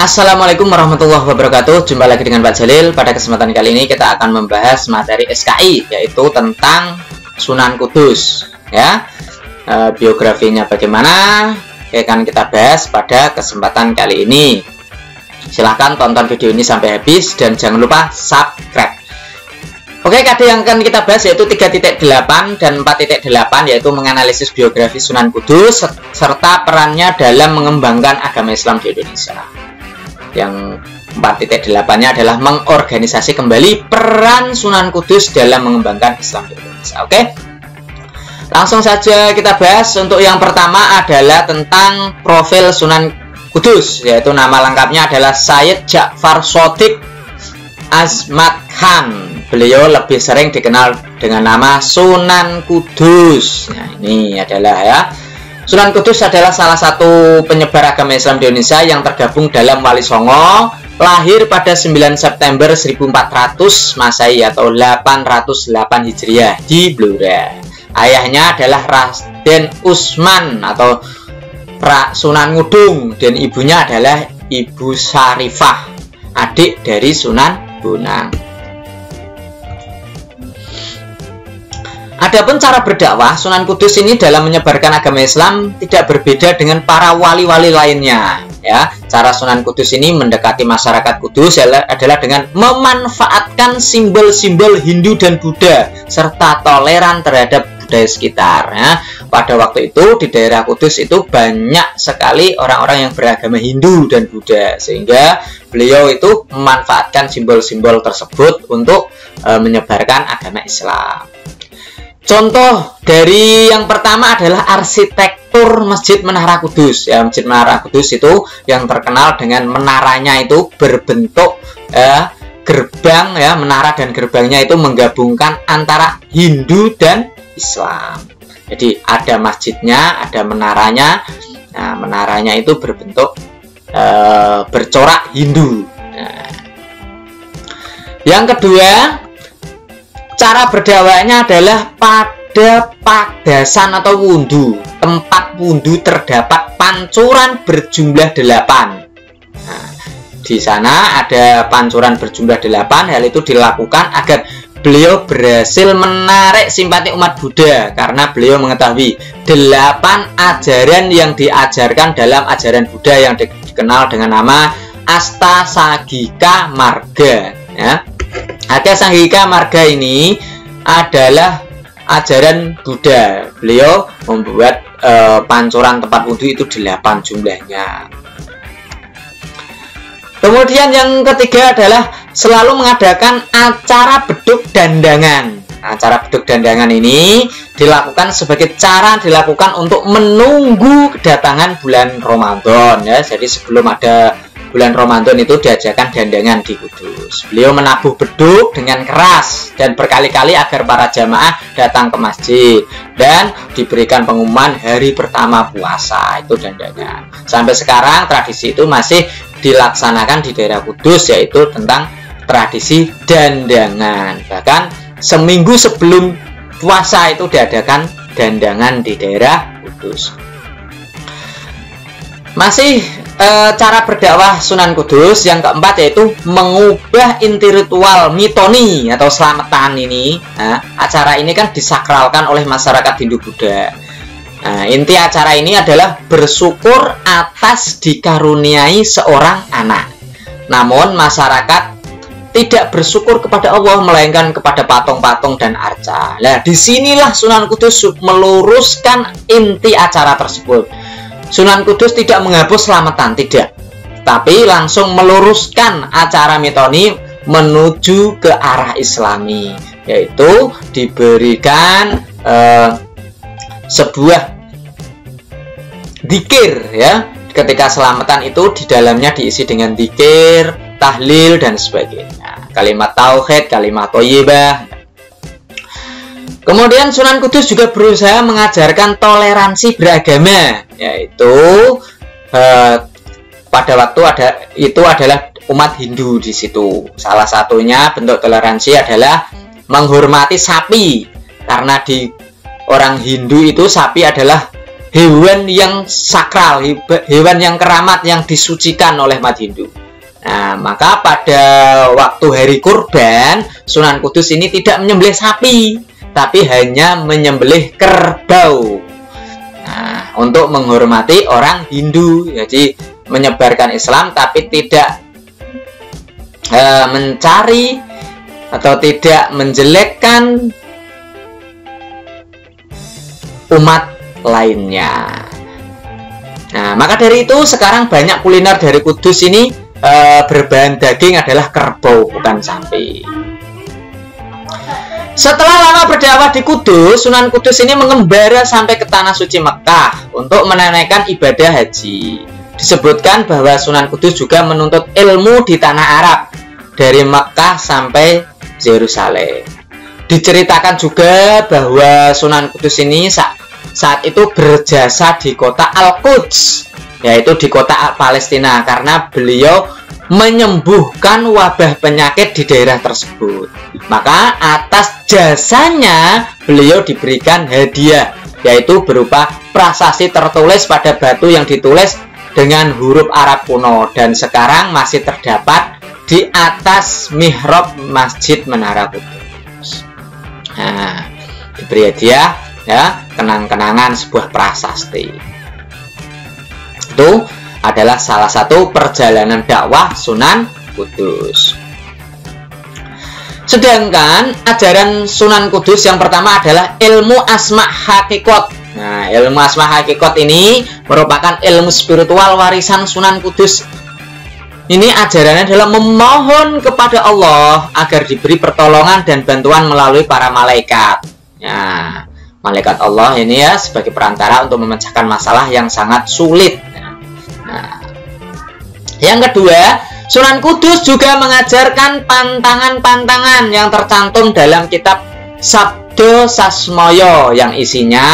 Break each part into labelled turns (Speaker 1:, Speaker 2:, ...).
Speaker 1: Assalamualaikum warahmatullahi wabarakatuh. Jumpa lagi dengan Pak Jalil. Pada kesempatan kali ini kita akan membahas materi SKI, yaitu tentang Sunan Kudus, ya. Biografinya bagaimana akan kita bahas pada kesempatan kali ini. Silahkan tonton video ini sampai habis dan jangan lupa subscribe. Oke, KD yang akan kita bahas yaitu 3.8 dan 4.8, yaitu menganalisis biografi Sunan Kudus serta perannya dalam mengembangkan agama Islam di Indonesia. Yang 4.8-nya adalah mengorganisasi kembali peran Sunan Kudus dalam mengembangkan Islam di Indonesia. Oke, langsung saja kita bahas. Untuk yang pertama adalah tentang profil Sunan Kudus, yaitu nama lengkapnya adalah Syed Ja'far Shodiq Azmat Khan. Beliau lebih sering dikenal dengan nama Sunan Kudus. Nah, ini adalah, ya, Sunan Kudus adalah salah satu penyebar agama Islam di Indonesia yang tergabung dalam Wali Songo. Lahir pada 9 September 1400 Masehi atau 808 Hijriah di Blora. Ayahnya adalah Raden Usman atau Sunan Ngudung dan ibunya adalah Ibu Syarifah, adik dari Sunan Bonang. Adapun cara berdakwah Sunan Kudus ini dalam menyebarkan agama Islam tidak berbeda dengan para wali-wali lainnya, ya. Cara Sunan Kudus ini mendekati masyarakat Kudus adalah dengan memanfaatkan simbol-simbol Hindu dan Buddha serta toleran terhadap budaya sekitar, ya. Pada waktu itu di daerah Kudus itu banyak sekali orang-orang yang beragama Hindu dan Buddha, sehingga beliau itu memanfaatkan simbol-simbol tersebut untuk menyebarkan agama Islam. Contoh dari yang pertama adalah arsitektur Masjid Menara Kudus, ya. Masjid Menara Kudus itu yang terkenal dengan menaranya itu berbentuk gerbang, ya. Menara dan gerbangnya itu menggabungkan antara Hindu dan Islam. Jadi ada masjidnya, ada menaranya. Nah, menaranya itu berbentuk bercorak Hindu. Nah, yang kedua, cara berdakwahnya adalah pada padasan atau wundu. Tempat wundu terdapat pancuran berjumlah 8. Nah, di sana ada pancuran berjumlah 8. Hal itu dilakukan agar beliau berhasil menarik simpati umat Buddha karena beliau mengetahui 8 ajaran yang diajarkan dalam ajaran Buddha yang dikenal dengan nama Astasagika Marga, ya. Astasagika Marga ini adalah ajaran Buddha. Beliau membuat pancuran tempat wudhu itu 8 jumlahnya. Kemudian yang ketiga adalah selalu mengadakan acara beduk dandangan. Acara beduk dandangan ini dilakukan sebagai cara dilakukan untuk menunggu kedatangan bulan Ramadan, ya. Jadi sebelum ada bulan Ramadan itu diadakan dandangan di Kudus. Beliau menabuh beduk dengan keras dan berkali-kali agar para jamaah datang ke masjid dan diberikan pengumuman hari pertama puasa itu dandangan. Sampai sekarang tradisi itu masih dilaksanakan di daerah Kudus, yaitu tentang tradisi dandangan. Bahkan seminggu sebelum puasa itu diadakan dandangan di daerah Kudus. Masih cara berdakwah Sunan Kudus yang keempat yaitu mengubah inti ritual mitoni atau selamatan ini. Nah, acara ini kan disakralkan oleh masyarakat Hindu Buddha. Nah, inti acara ini adalah bersyukur atas dikaruniai seorang anak. Namun masyarakat tidak bersyukur kepada Allah melainkan kepada patung-patung dan arca. Nah, disinilah Sunan Kudus meluruskan inti acara tersebut. Sunan Kudus tidak menghapus selamatan, tidak, tapi langsung meluruskan acara mitoni menuju ke arah Islami, yaitu diberikan sebuah dzikir, ya. Ketika selamatan itu di dalamnya diisi dengan dzikir, tahlil dan sebagainya, kalimat tauhid, kalimat thayyibah. Kemudian Sunan Kudus juga berusaha mengajarkan toleransi beragama, yaitu pada waktu itu adalah umat Hindu di situ. Salah satunya bentuk toleransi adalah menghormati sapi karena di orang Hindu itu sapi adalah hewan yang sakral, hewan yang keramat, yang disucikan oleh umat Hindu. Nah, maka pada waktu hari kurban, Sunan Kudus ini tidak menyembelih sapi, tapi hanya menyembelih kerbau. Nah, untuk menghormati orang Hindu, jadi menyebarkan Islam, tapi tidak mencari atau tidak menjelekkan umat lainnya. Nah, maka dari itu sekarang banyak kuliner dari Kudus ini berbahan daging adalah kerbau, bukan sapi. Setelah lama berdakwah di Kudus, Sunan Kudus ini mengembara sampai ke tanah suci Mekah untuk menunaikan ibadah haji. Disebutkan bahwa Sunan Kudus juga menuntut ilmu di tanah Arab, dari Mekah sampai Yerusalem. Diceritakan juga bahwa Sunan Kudus ini saat itu berjasa di kota Al-Quds, yaitu di kota Palestina, karena beliau menyembuhkan wabah penyakit di daerah tersebut. Maka atas jasanya beliau diberikan hadiah, yaitu berupa prasasti tertulis pada batu yang ditulis dengan huruf Arab kuno, dan sekarang masih terdapat di atas mihrab Masjid Menara Kudus. Nah, diberi hadiah, ya, kenang-kenangan sebuah prasasti. Itu adalah salah satu perjalanan dakwah Sunan Kudus. Sedangkan ajaran Sunan Kudus yang pertama adalah ilmu asma hakikat. Nah, ilmu asma hakikat ini merupakan ilmu spiritual warisan Sunan Kudus. Ini ajarannya adalah memohon kepada Allah agar diberi pertolongan dan bantuan melalui para malaikat. Nah, malaikat Allah ini ya sebagai perantara untuk memecahkan masalah yang sangat sulit. Nah, yang kedua, Sunan Kudus juga mengajarkan pantangan-pantangan yang tercantum dalam kitab Sabdo Sasmoyo, yang isinya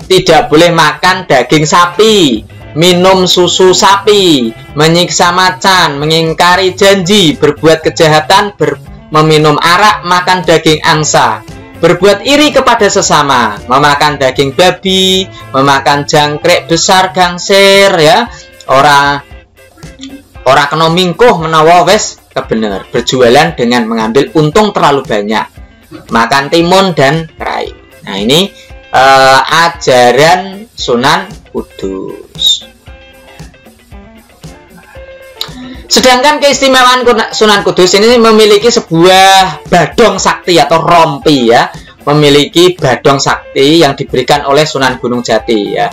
Speaker 1: tidak boleh makan daging sapi, minum susu sapi, menyiksa macan, mengingkari janji, berbuat kejahatan, meminum arak, makan daging angsa, berbuat iri kepada sesama, memakan daging babi, memakan jangkrik besar gangsir, ya, ora kena mingkuh menawa wes kebener, berjualan dengan mengambil untung terlalu banyak, makan timun dan kerai. Nah, ini ajaran Sunan Kudus. Sedangkan keistimewaan Sunan Kudus ini memiliki sebuah badong sakti atau rompi, ya, memiliki badong sakti yang diberikan oleh Sunan Gunung Jati, ya.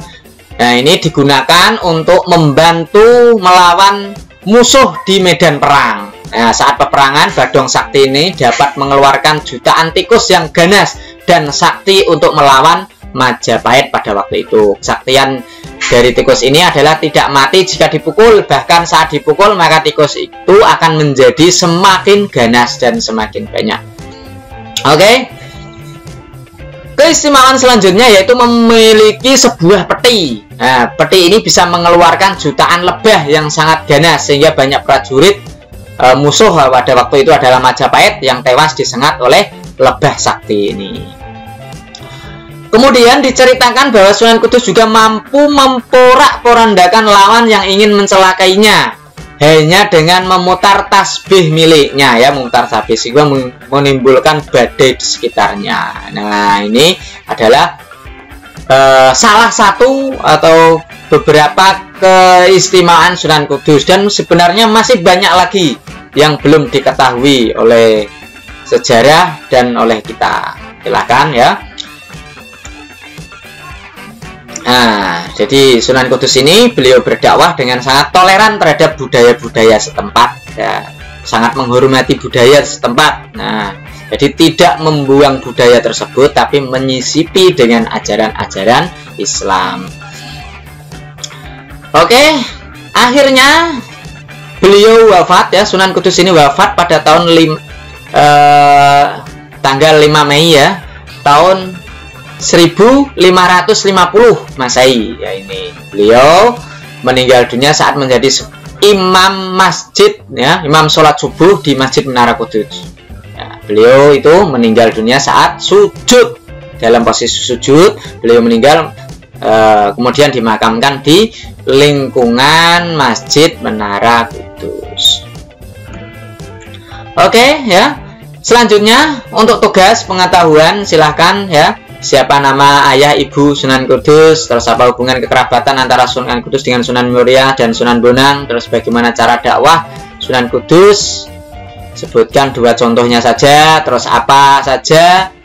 Speaker 1: Nah, ini digunakan untuk membantu melawan musuh di medan perang. Nah, saat peperangan, badong sakti ini dapat mengeluarkan jutaan tikus yang ganas dan sakti untuk melawan Majapahit pada waktu itu. Kesaktian dari tikus ini adalah tidak mati jika dipukul, bahkan saat dipukul maka tikus itu akan menjadi semakin ganas dan semakin banyak. Oke. Keistimewaan selanjutnya yaitu memiliki sebuah peti. Nah, peti ini bisa mengeluarkan jutaan lebah yang sangat ganas, sehingga banyak prajurit musuh pada waktu itu adalah Majapahit yang tewas disengat oleh lebah sakti ini. Kemudian diceritakan bahwa Sunan Kudus juga mampu memporak-porandakan lawan yang ingin mencelakainya hanya dengan memutar tasbih miliknya, ya, memutar tasbih sehingga menimbulkan badai di sekitarnya. Nah, ini adalah salah satu atau beberapa keistimewaan Sunan Kudus, dan sebenarnya masih banyak lagi yang belum diketahui oleh sejarah dan oleh kita. Silakan, ya. Nah, jadi Sunan Kudus ini beliau berdakwah dengan sangat toleran terhadap budaya-budaya setempat, ya, sangat menghormati budaya setempat. Nah, jadi tidak membuang budaya tersebut, tapi menyisipi dengan ajaran-ajaran Islam. Oke, akhirnya beliau wafat, ya, Sunan Kudus ini wafat pada tahun tanggal 5 Mei, ya, tahun 1550 Masehi, ya. Ini beliau meninggal dunia saat menjadi imam masjid, ya, imam sholat subuh di Masjid Menara Kudus. Ya, beliau itu meninggal dunia saat sujud dalam posisi sujud. Beliau meninggal kemudian dimakamkan di lingkungan Masjid Menara Kudus. Oke ya. Selanjutnya untuk tugas pengetahuan, silahkan ya. Siapa nama ayah ibu Sunan Kudus, terus apa hubungan kekerabatan antara Sunan Kudus dengan Sunan Muria dan Sunan Bonang, terus bagaimana cara dakwah Sunan Kudus, sebutkan 2 contohnya saja, terus apa saja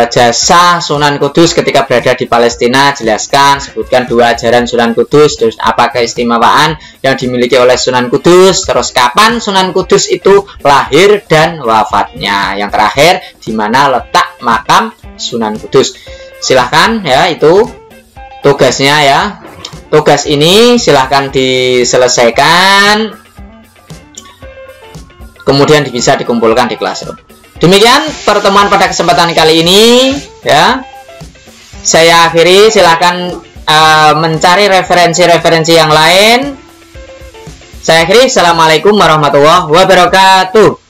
Speaker 1: jasa Sunan Kudus ketika berada di Palestina, jelaskan, sebutkan 2 ajaran Sunan Kudus, terus apa keistimewaan yang dimiliki oleh Sunan Kudus, terus kapan Sunan Kudus itu lahir dan wafatnya, yang terakhir di mana letak makam Sunan Kudus. Silahkan ya, itu tugasnya ya. Tugas ini silahkan diselesaikan, kemudian bisa dikumpulkan di Classroom. Demikian pertemuan pada kesempatan kali ini ya. Saya akhiri, silakan mencari referensi-referensi yang lain. Saya akhiri, assalamualaikum warahmatullahi wabarakatuh.